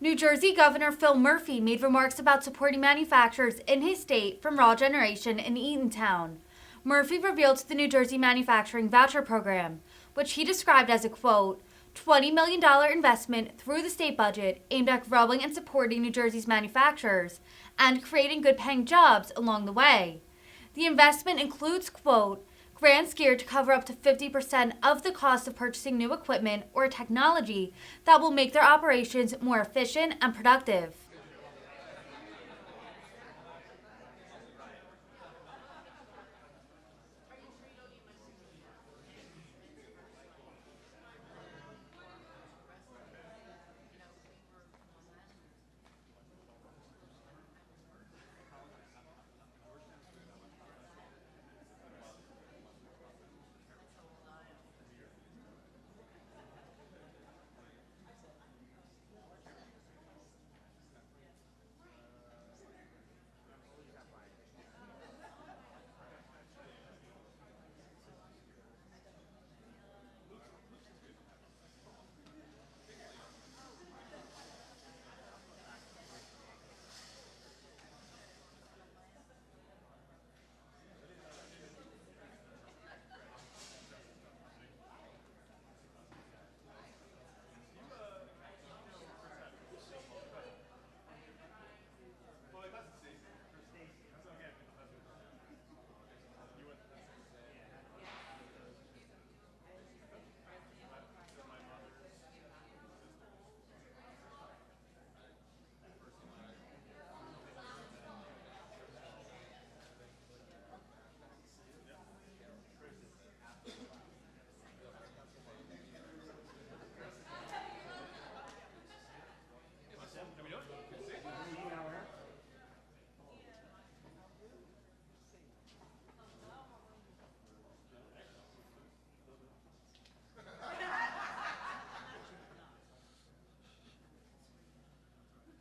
New Jersey Governor Phil Murphy made remarks about supporting manufacturers in his state from Raw Generation in Eatontown. Murphy revealed the New Jersey Manufacturing Voucher Program, which he described as a, quote, $20 million investment through the state budget aimed at growing and supporting New Jersey's manufacturers and creating good-paying jobs along the way. The investment includes, quote, grants geared to cover up to 50% of the cost of purchasing new equipment or technology that will make their operations more efficient and productive.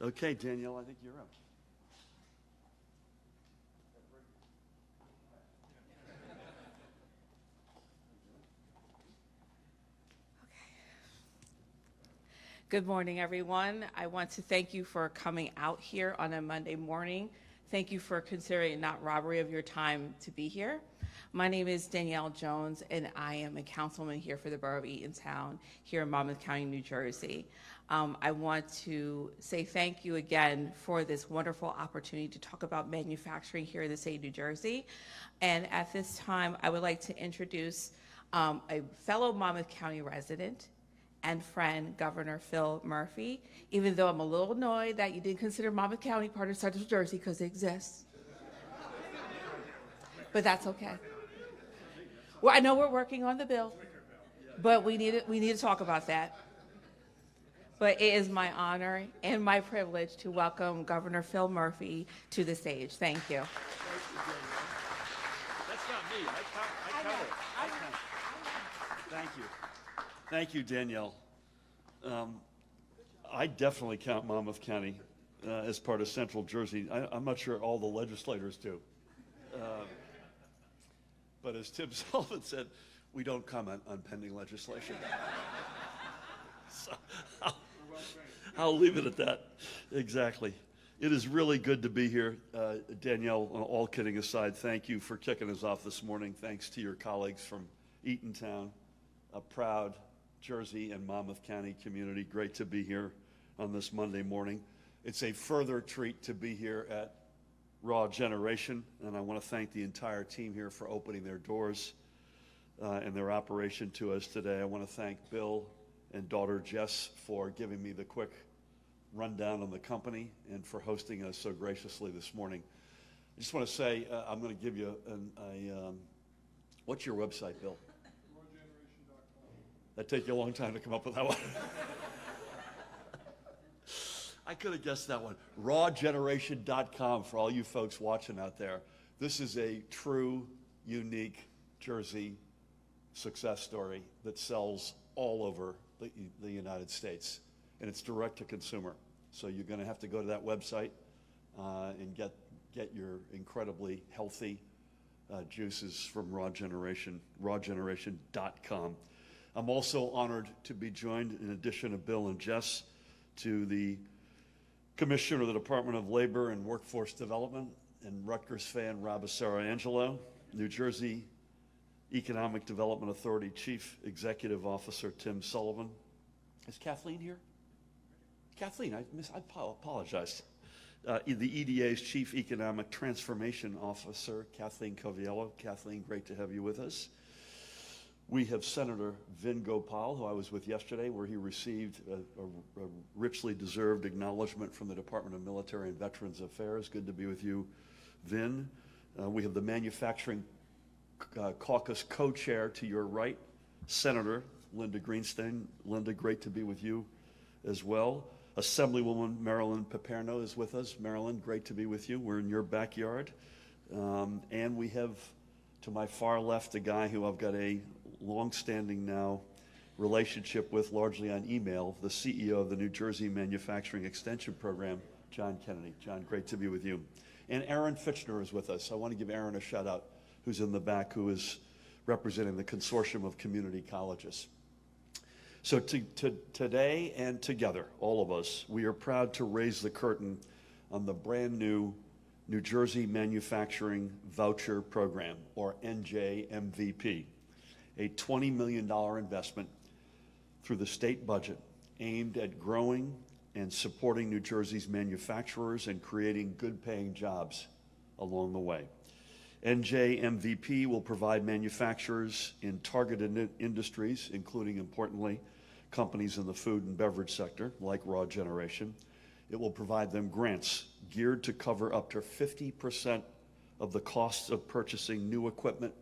Okay, Danielle, I think you're up. Good morning, everyone. I want to thank you for coming out here on a Monday morning. Thank you for considering it not robbery of your time to be here. My name is Danielle Jones, and I am a councilman here for the Borough of Eatontown here in Monmouth County, New Jersey. I want to say thank you again for this wonderful opportunity to talk about manufacturing here in the state of New Jersey. And at this time, I would like to introduce a fellow Monmouth County resident and friend, Governor Phil Murphy, even though I'm a little annoyed that you didn't consider Monmouth County part of Central Jersey because it exists. But that's okay. Well, I know we're working on the bill, but we need to talk about that. But it is my honor and my privilege to welcome Governor Phil Murphy to the stage. Thank you. That's not me. I count it. Thank you. Thank you, Danielle. I definitely count Monmouth County as part of Central Jersey. I'm not sure all the legislators do. But as Tim Sullivan said, we don't comment on pending legislation. So I'll leave it at that. Exactly. It is really good to be here. Danielle, all kidding aside, thank you for kicking us off this morning. Thanks to your colleagues from Eatontown, a proud Jersey and Monmouth County community. Great to be here on this Monday morning. It's a further treat to be here at Raw Generation, and I want to thank the entire team here for opening their doors and their operation to us today. I want to thank Bill and daughter Jess for giving me the quick rundown on the company and for hosting us so graciously this morning. I just want to say I'm going to give you what's your website, Bill? That take you a long time to come up with that one. I could have guessed that one. Rawgeneration.com for all you folks watching out there. This is a true, unique Jersey success story that sells all over the United States, and it's direct to consumer. So you're going to have to go to that website and get your incredibly healthy juices from Raw Generation, rawgeneration.com. I'm also honored to be joined, in addition to Bill and Jess, to the Commissioner of the Department of Labor and Workforce Development, and Rutgers fan Rob Angelo, New Jersey Economic Development Authority Chief Executive Officer Tim Sullivan. Is Kathleen here? Kathleen, I apologize. The EDA's Chief Economic Transformation Officer, Kathleen Coviello. Kathleen, great to have you with us. We have Senator Vin Gopal, who I was with yesterday, where he received a richly deserved acknowledgement from the Department of Military and Veterans Affairs. Good to be with you, Vin. We have the Manufacturing Caucus co-chair to your right, Senator Linda Greenstein. Linda, great to be with you as well. Assemblywoman Marilyn Paperno is with us. Marilyn, great to be with you. We're in your backyard. And we have, to my far left, a guy who I've got a long-standing now relationship with, largely on email, the CEO of the New Jersey Manufacturing Extension Program, John Kennedy. John, great to be with you. And Aaron Fitchner is with us. I want to give Aaron a shout out, who's in the back, who is representing the Consortium of Community Colleges. So today and together, all of us, we are proud to raise the curtain on the brand new New Jersey Manufacturing Voucher Program, or NJMVP, a $20 million investment through the state budget aimed at growing and supporting New Jersey's manufacturers and creating good-paying jobs along the way. NJMVP will provide manufacturers in targeted industries, including, importantly, companies in the food and beverage sector, like Raw Generation. It will provide them grants geared to cover up to 50% of the costs of purchasing new equipment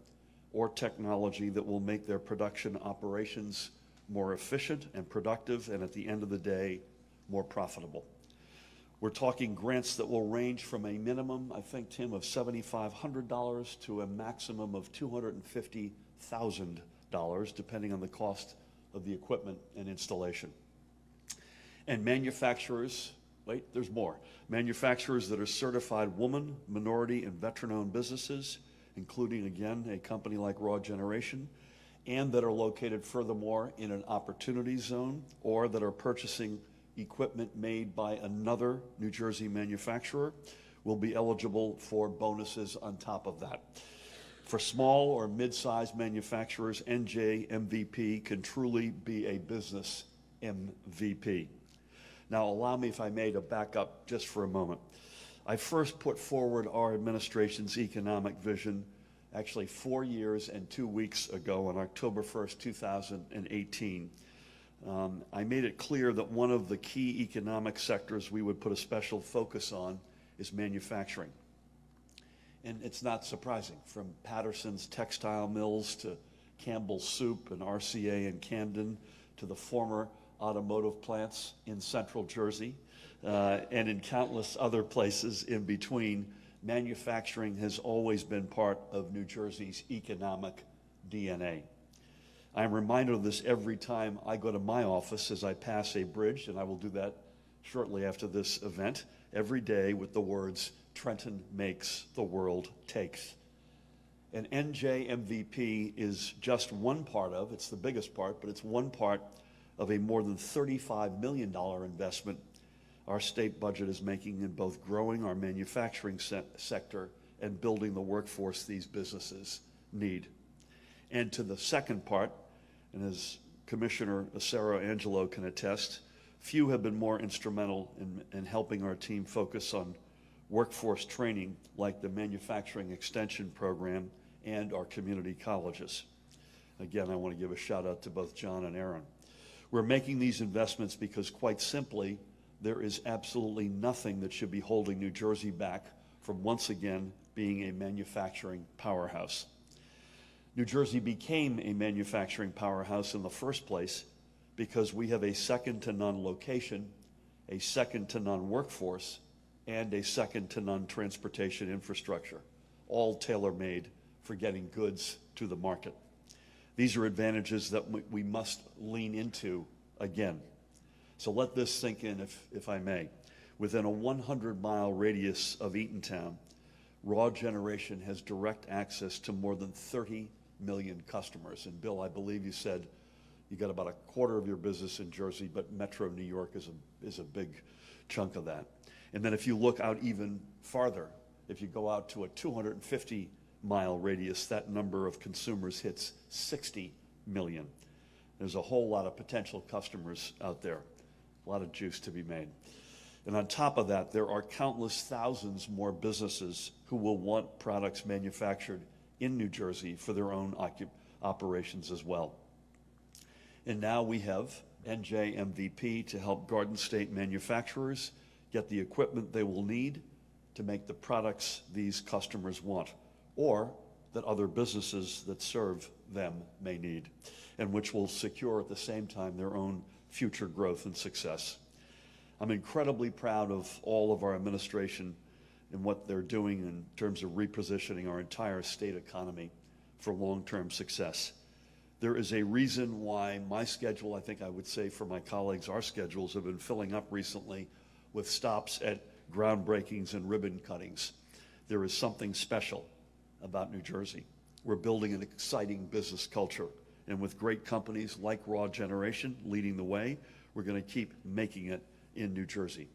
or technology that will make their production operations more efficient and productive, and at the end of the day, more profitable. We're talking grants that will range from a minimum, I think, Tim, of $7,500 to a maximum of $250,000, depending on the cost of the equipment and installation. And manufacturers, wait, there's more. Manufacturers that are certified woman, minority, and veteran-owned businesses, including, again, a company like Raw Generation, and that are located furthermore in an opportunity zone, or that are purchasing equipment made by another New Jersey manufacturer, will be eligible for bonuses on top of that. For small or mid-sized manufacturers, NJMVP can truly be a business MVP. Now, allow me, if I may, to back up just for a moment. I first put forward our administration's economic vision actually 4 years and 2 weeks ago on October 1st, 2018. I made it clear that one of the key economic sectors we would put a special focus on is manufacturing. And it's not surprising, from Patterson's textile mills to Campbell's Soup and RCA in Camden to the former automotive plants in Central Jersey and in countless other places in between. Manufacturing has always been part of New Jersey's economic DNA. I'm reminded of this every time I go to my office as I pass a bridge, and I will do that shortly after this event, every day with the words, "Trenton makes, the world takes." And NJMVP is just one part of, it's the biggest part, but it's one part of a more than $35 million investment our state budget is making in both growing our manufacturing sector and building the workforce these businesses need. And to the second part, and as Commissioner Angelo can attest, few have been more instrumental in helping our team focus on workforce training like the Manufacturing Extension Program and our community colleges. Again, I want to give a shout out to both John and Aaron. We're making these investments because, quite simply, there is absolutely nothing that should be holding New Jersey back from once again being a manufacturing powerhouse. New Jersey became a manufacturing powerhouse in the first place because we have a second-to-none location, a second-to-none workforce, and a second-to-none transportation infrastructure, all tailor-made for getting goods to the market. These are advantages that we must lean into again. So let this sink in, if I may. Within a 100-mile radius of Eatontown, Raw Generation has direct access to more than 30 million customers. And Bill, I believe you said You got about a quarter of your business in Jersey, but Metro New York is a big chunk of that. And then if you look out even farther, if you go out to a 250-mile radius, that number of consumers hits 60 million. There's a whole lot of potential customers out there, a lot of juice to be made. And on top of that, there are countless thousands more businesses who will want products manufactured in New Jersey for their own operations as well. And now we have NJMVP to help Garden State manufacturers get the equipment they will need to make the products these customers want, or that other businesses that serve them may need, and which will secure at the same time their own future growth and success. I'm incredibly proud of all of our administration and what they're doing in terms of repositioning our entire state economy for long-term success. There is a reason why my schedule, I think I would say for my colleagues, our schedules have been filling up recently with stops at groundbreakings and ribbon cuttings. There is something special about New Jersey. We're building an exciting business culture, and with great companies like Raw Generation leading the way, we're going to keep making it in New Jersey.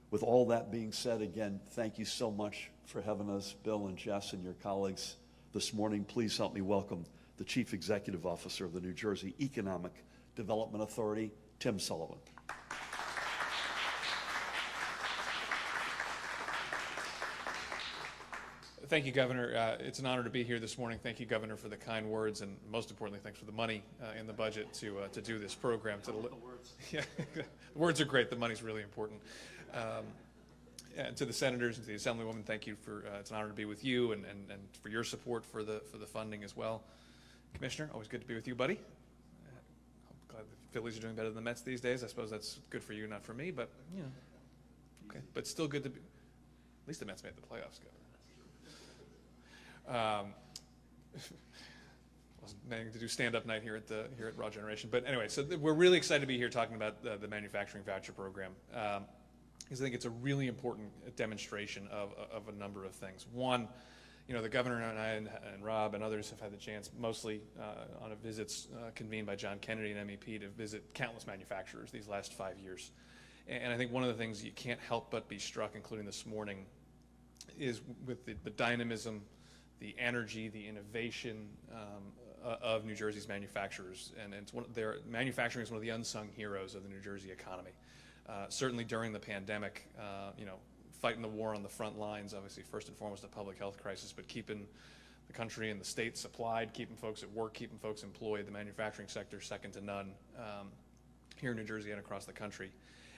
With all that being said, again, thank you so much for having us, Bill and Jess and your colleagues this morning. Please help me welcome the Chief Executive Officer of the New Jersey Economic Development Authority, Tim Sullivan. Thank you, Governor. It's an honor to be here this morning. Thank you, Governor, for the kind words, and most importantly, thanks for the money in the budget to do this program. I love the words. Yeah, the words are great. The money's really important. And to the senators and to the Assemblywoman, thank you for. It's an honor to be with you, and for your support for the funding as well. Commissioner, always good to be with you, buddy. I'm glad the Phillies are doing better than the Mets these days. I suppose that's good for you, not for me, but you know, okay. But still good to be. At least the Mets made the playoffs, Governor. Wasn't planning to do stand-up night here at Raw Generation, but anyway, so we're really excited to be here talking about the manufacturing voucher program, because I think it's a really important demonstration of a number of things. One, you know, the governor and I and Rob and others have had the chance, mostly on a visits convened by John Kennedy and MEP, to visit countless manufacturers these last 5 years, and I think one of the things you can't help but be struck, including this morning, is with the dynamism, the energy, the innovation of New Jersey's manufacturers, and it's manufacturing is one of the unsung heroes of the New Jersey economy. Certainly during the pandemic, you know, fighting the war on the front lines, obviously first and foremost a public health crisis, but keeping the country and the state supplied, keeping folks at work, keeping folks employed. The manufacturing sector second to none here in New Jersey and across the country.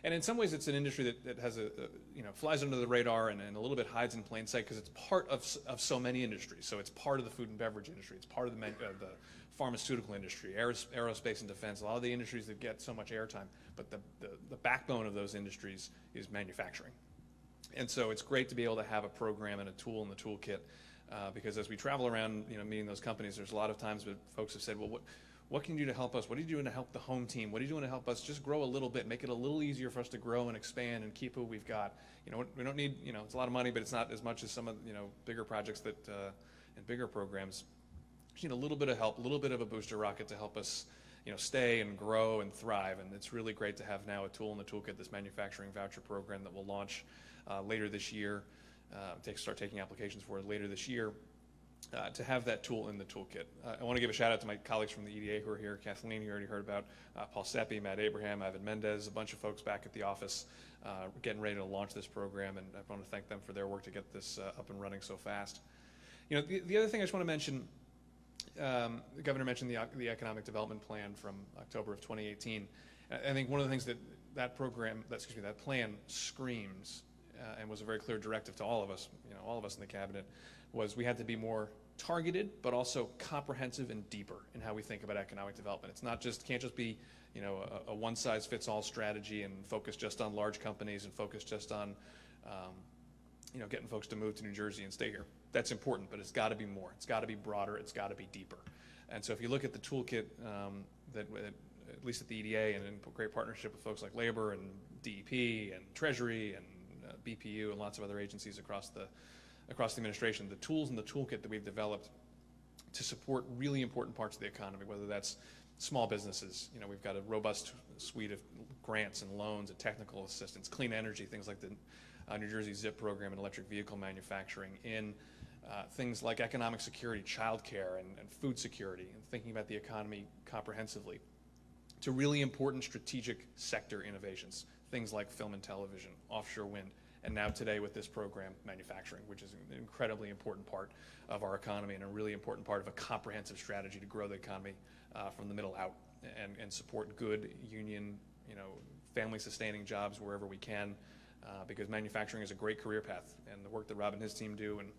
And in some ways, it's an industry that has you know, flies under the radar and a little bit hides in plain sight because it's part of so many industries. So it's part of the food and beverage industry. It's part of the pharmaceutical industry, aerospace and defense, a lot of the industries that get so much airtime. But the backbone of those industries is manufacturing. And so it's great to be able to have a program and a tool in the toolkit because as we travel around, you know, meeting those companies, there's a lot of times that folks have said, well, what can you do to help us? What are you doing to help the home team? What are you doing to help us just grow a little bit, make it a little easier for us to grow and expand and keep who we've got? You know, we don't need, you know, it's a lot of money, but it's not as much as some of, you know, bigger projects that and bigger programs. Just need a little bit of help, a little bit of a booster rocket to help us, you know, stay and grow and thrive. And it's really great to have now a tool in the toolkit, this manufacturing voucher program that will launch later this year, start taking applications for it later this year. To have that tool in the toolkit. I want to give a shout out to my colleagues from the EDA who are here. Kathleen, you already heard about, Paul Seppi, Matt Abraham, Ivan Mendez, a bunch of folks back at the office getting ready to launch this program, and I want to thank them for their work to get this up and running so fast. You know, the other thing I just want to mention, the governor mentioned the economic development plan from October of 2018. I think one of the things that plan screams and was a very clear directive to all of us, you know, all of us in the cabinet, was we had to be more targeted, but also comprehensive and deeper in how we think about economic development. It's not just, can't just be, you know, a one-size-fits-all strategy and focus just on large companies and focus just on, you know, getting folks to move to New Jersey and stay here. That's important, but it's got to be more. It's got to be broader. It's got to be deeper. And so if you look at the toolkit that at least at the EDA and in great partnership with folks like Labor and DEP and Treasury and BPU and lots of other agencies across the administration, the tools in the toolkit that we've developed to support really important parts of the economy, whether that's small businesses. You know, we've got a robust suite of grants and loans and technical assistance, clean energy, things like the New Jersey ZIP program and electric vehicle manufacturing, in things like economic security, childcare, and food security, and thinking about the economy comprehensively, to really important strategic sector innovations, things like film and television, offshore wind, and now today with this program, manufacturing, which is an incredibly important part of our economy and a really important part of a comprehensive strategy to grow the economy from the middle out and support good union, family-sustaining jobs wherever we can, because manufacturing is a great career path. And the work that Rob and his team do, and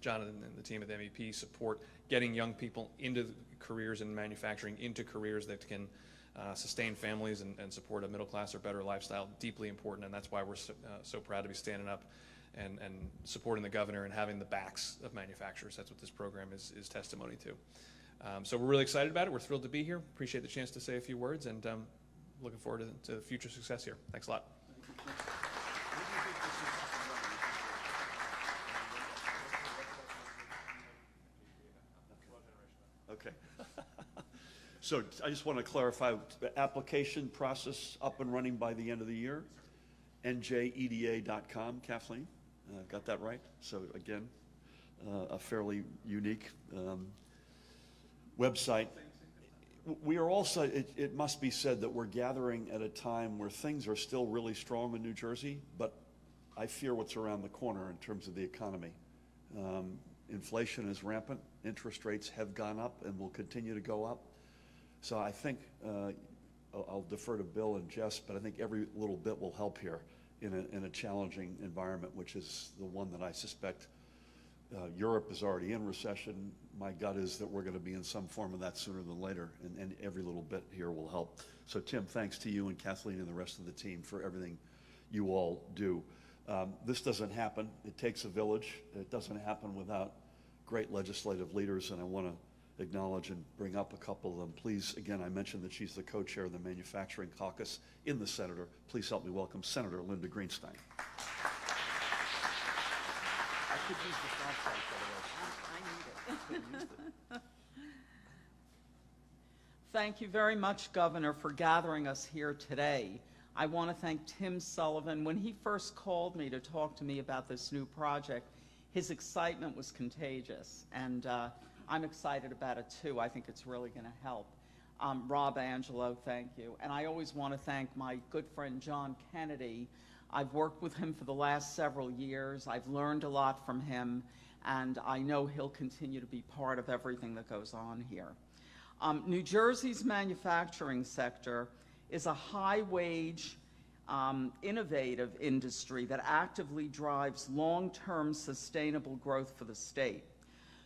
Jonathan and the team at the MEP support getting young people into careers in manufacturing, into careers that can sustain families and support a middle class or better lifestyle, deeply important, and that's why we're so proud to be standing up and supporting the governor and having the backs of manufacturers. That's what this program is testimony to. So we're really excited about it. We're thrilled to be here. Appreciate the chance to say a few words, and looking forward to future success here. Thanks a lot. Okay. So I just want to clarify, the application process up and running by the end of the year, njeda.com, Kathleen, got that right? So again, a fairly unique website. We are also, it must be said that we're gathering at a time where things are still really strong in New Jersey, but I fear what's around the corner in terms of the economy. Inflation is rampant, interest rates have gone up and will continue to go up. So I think, I'll defer to Bill and Jess, but I think every little bit will help here in a challenging environment, which is the one that I suspect Europe is already in recession. My gut is that we're going to be in some form of that sooner than later, and every little bit here will help. So Tim, thanks to you and Kathleen and the rest of the team for everything you all do. This doesn't happen. It takes a village. It doesn't happen without great legislative leaders, and I want to acknowledge and bring up a couple of them. Please, again, I mentioned that she's the co-chair of the Manufacturing Caucus in the Senator. Please help me welcome Senator Linda Greenstein. I could use the flashlight, by the way. I need it. Thank you very much, Governor, for gathering us here today. I want to thank Tim Sullivan. When he first called me to talk to me about this new project, his excitement was contagious, and I'm excited about it too. I think it's really going to help. Rob Angelo, thank you. And I always want to thank my good friend John Kennedy. I've worked with him for the last several years. I've learned a lot from him, and I know he'll continue to be part of everything that goes on here. New Jersey's manufacturing sector is a high-wage, innovative industry that actively drives long-term sustainable growth for the state.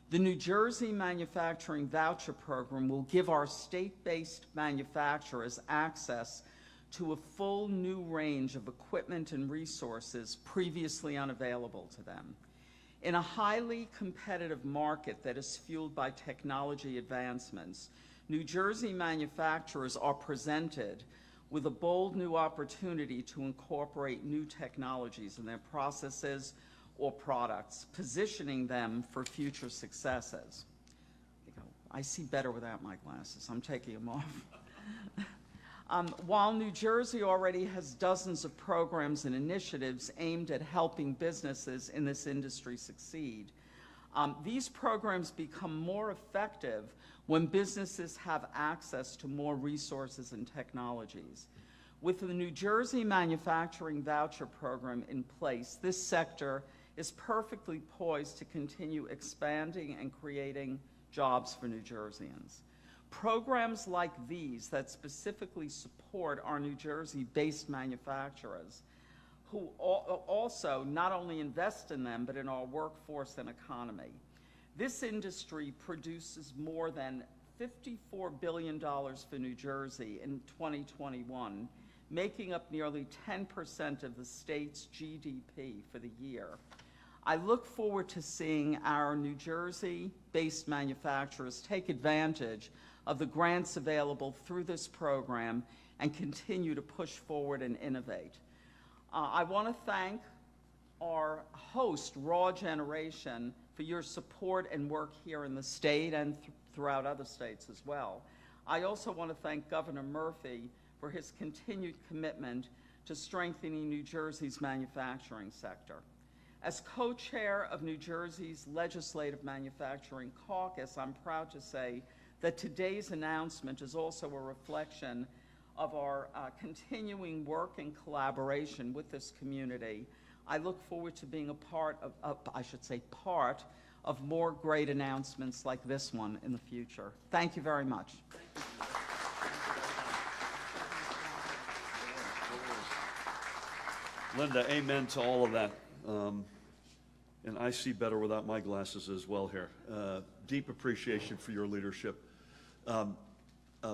The New Jersey Manufacturing Voucher Program will give our state-based manufacturers access to a full new range of equipment and resources previously unavailable to them. In a highly competitive market that is fueled by technology advancements, New Jersey manufacturers are presented with a bold new opportunity to incorporate new technologies in their processes or products, positioning them for future successes. I see better without my glasses. I'm taking them off. While New Jersey already has dozens of programs and initiatives aimed at helping businesses in this industry succeed, these programs become more effective when businesses have access to more resources and technologies. With the New Jersey Manufacturing Voucher Program in place, this sector is perfectly poised to continue expanding and creating jobs for New Jerseyans. Programs like these that specifically support our New Jersey-based manufacturers, who also not only invest in them, but in our workforce and economy. This industry produces more than $54 billion for New Jersey in 2021, making up nearly 10% of the state's GDP for the year. I look forward to seeing our New Jersey-based manufacturers take advantage of the grants available through this program and continue to push forward and innovate. I want to thank our host, Raw Generation, for your support and work here in the state and throughout other states as well. I also want to thank Governor Murphy for his continued commitment to strengthening New Jersey's manufacturing sector. As co-chair of New Jersey's Legislative Manufacturing Caucus, I'm proud to say that today's announcement is also a reflection of our continuing work and collaboration with this community. I look forward to being a part of more great announcements like this one in the future. Thank you very much. Linda, amen to all of that. And I see better without my glasses as well here. Deep appreciation for your leadership.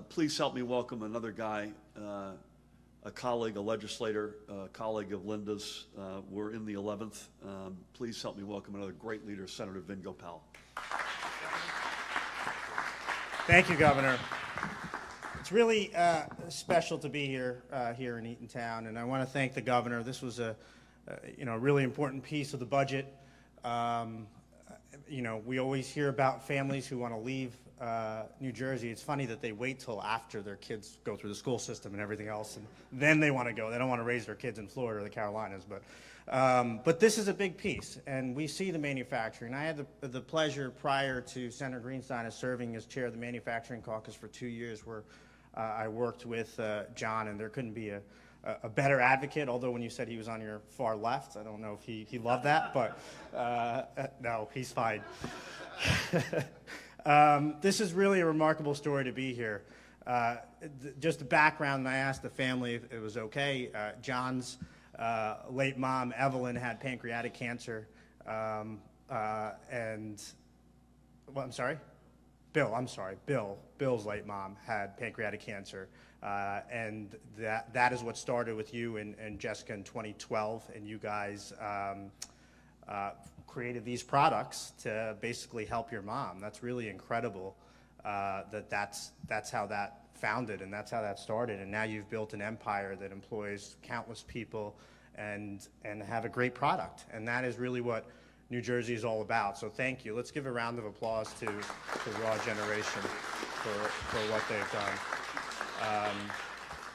Please help me welcome another guy, a colleague, a legislator, a colleague of Linda's. We're in the 11th. Please help me welcome another great leader, Senator Vin Gopal. Thank you, Governor. It's really special to be here in Eatontown, and I want to thank the governor. This was a really important piece of the budget. We always hear about families who want to leave New Jersey. It's funny that they wait till after their kids go through the school system and everything else, and then they want to go. They don't want to raise their kids in Florida or the Carolinas, but this is a big piece, and we see the manufacturing. I had the pleasure prior to Senator Greenstein of serving as chair of the Manufacturing Caucus for 2 years, where I worked with John, and there couldn't be a better advocate, although when you said he was on your far left, I don't know if he loved that, but no, he's fine. This is really a remarkable story to be here. Just the background, I asked the family if it was okay. John's late mom, Evelyn, had pancreatic cancer, Bill's late mom had pancreatic cancer, and that is what started with you and Jessica in 2012, and you guys created these products to basically help your mom. That's really incredible. That's how that founded, and that's how that started, and now you've built an empire that employs countless people and have a great product, and that is really what New Jersey is all about. So thank you. Let's give a round of applause to Raw Generation for what they've done.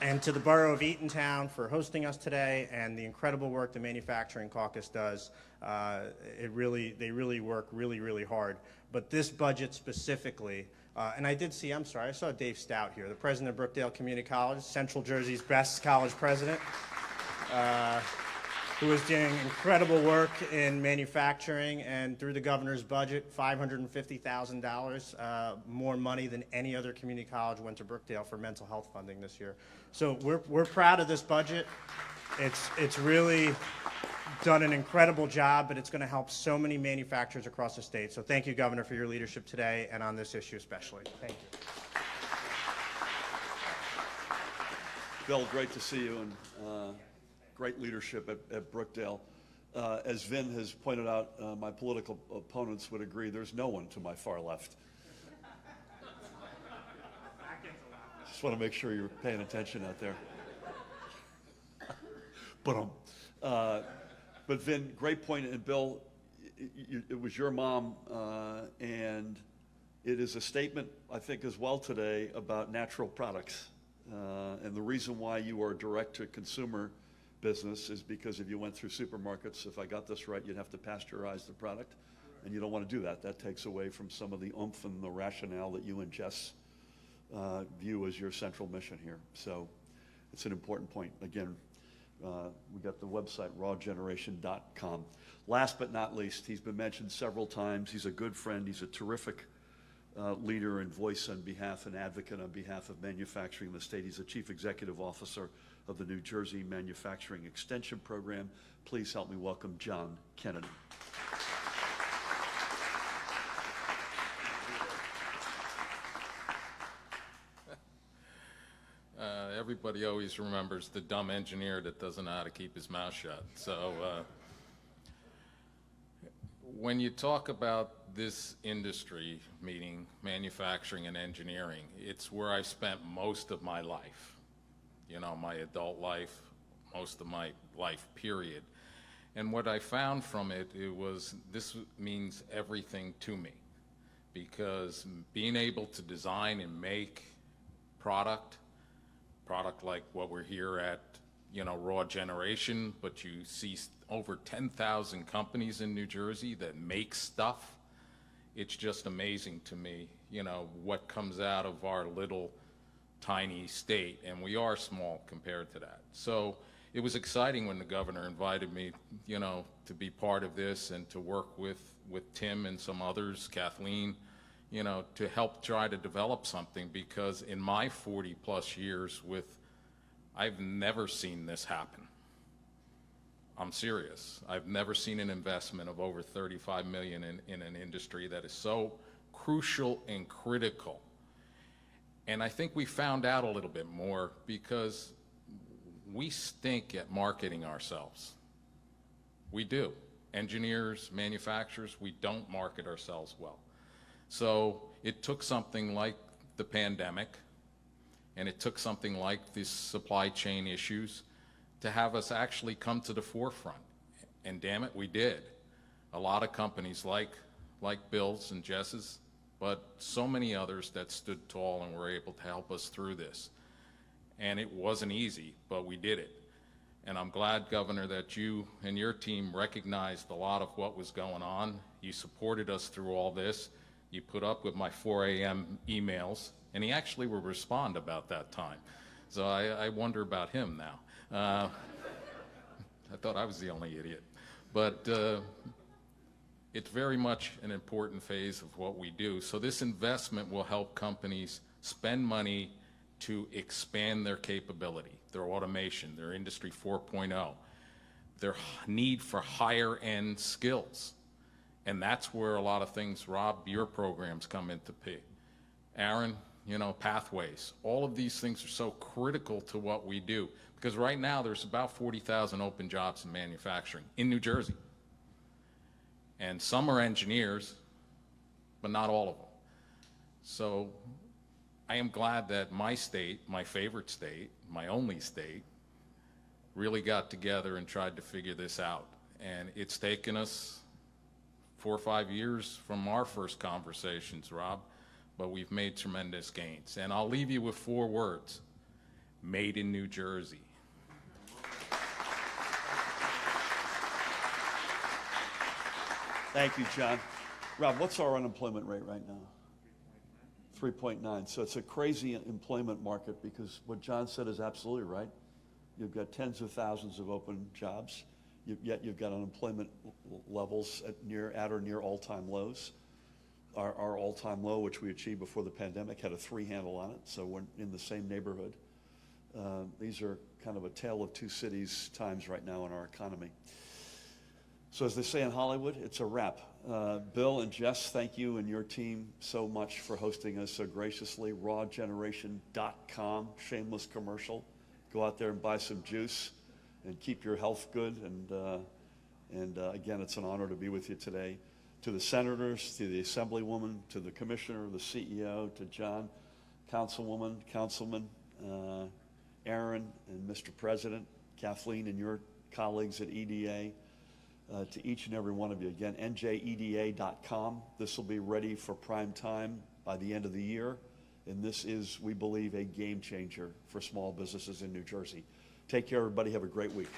And to the Borough of Eatontown for hosting us today, and the incredible work the Manufacturing Caucus does. They really work really hard. But this budget specifically, and I saw Dave Stout here, the president of Brookdale Community College, Central Jersey's best college president, who is doing incredible work in manufacturing, and through the governor's budget, $550,000 more money than any other community college went to Brookdale for mental health funding this year. So we're proud of this budget. It's really done an incredible job, but it's going to help so many manufacturers across the state. So thank you, Governor, for your leadership today and on this issue especially. Thank you. Bill, great to see you, and great leadership at Brookdale. As Vin has pointed out, my political opponents would agree there's no one to my far left. Just want to make sure you're paying attention out there. But Vin, great point, and Bill, it was your mom, and it is a statement, I think, as well today about natural products. And the reason why you are direct-to-consumer business is because if you went through supermarkets, if I got this right, you'd have to pasteurize the product, and you don't want to do that. That takes away from some of the oomph and the rationale that you and Jess view as your central mission here. So it's an important point. Again, we got the website, rawgeneration.com. Last but not least, he's been mentioned several times. He's a good friend. He's a terrific leader and voice on behalf and advocate on behalf of manufacturing in the state. He's the Chief Executive Officer of the New Jersey Manufacturing Extension Program. Please help me welcome John Kennedy. Everybody always remembers the dumb engineer that doesn't know how to keep his mouth shut. So when you talk about this industry, meaning manufacturing and engineering, it's where I spent most of my life, my adult life, most of my life, period. And what I found from it was this means everything to me, because being able to design and make product like what we're here at, Raw Generation, but you see over 10,000 companies in New Jersey that make stuff. It's just amazing to me, what comes out of our little tiny state, and we are small compared to that. So it was exciting when the governor invited me, to be part of this and to work with Tim and some others, Kathleen, to help try to develop something, because in my 40 plus years I've never seen this happen. I'm serious. I've never seen an investment of over $35 million in an industry that is so crucial and critical. And I think we found out a little bit more because we stink at marketing ourselves. We do. Engineers, manufacturers, we don't market ourselves well. So it took something like the pandemic, and it took something like these supply chain issues to have us actually come to the forefront. And damn it, we did. A lot of companies like Bill's and Jess's, but so many others that stood tall and were able to help us through this. And it wasn't easy, but we did it. And I'm glad, Governor, that you and your team recognized a lot of what was going on. You supported us through all this. You put up with my 4 a.m. emails, and he actually will respond about that time. So I wonder about him now. I thought I was the only idiot. But it's very much an important phase of what we do. So this investment will help companies spend money to expand their capability, their automation, their Industry 4.0, their need for higher end skills. And that's where a lot of things, Rob, your programs come into play. Aaron, pathways. All of these things are so critical to what we do, because right now there's about 40,000 open jobs in manufacturing in New Jersey. And some are engineers, but not all of them. So I am glad that my state, my favorite state, my only state, really got together and tried to figure this out. And it's taken us 4 or 5 years from our first conversations, Rob, but we've made tremendous gains. And I'll leave you with 4 words: made in New Jersey. Thank you, John. Rob, what's our unemployment rate right now? 3.9. So it's a crazy employment market, because what John said is absolutely right. You've got tens of thousands of open jobs, yet you've got unemployment levels at or near all-time lows. Our all-time low, which we achieved before the pandemic, had a 3 handle on it, so we're in the same neighborhood. These are kind of a tale of 2 cities times right now in our economy. So as they say in Hollywood, it's a wrap. Bill and Jess, thank you and your team so much for hosting us so graciously. RawGeneration.com, shameless commercial. Go out there and buy some juice and keep your health good. And again, it's an honor to be with you today. To the senators, to the assemblywoman, to the commissioner, the CEO, to John, councilwoman, councilman, Aaron, and Mr. President, Kathleen, and your colleagues at EDA. To each and every one of you. Again, njeda.com. This will be ready for prime time by the end of the year. And this is, we believe, a game changer for small businesses in New Jersey. Take care, everybody. Have a great week.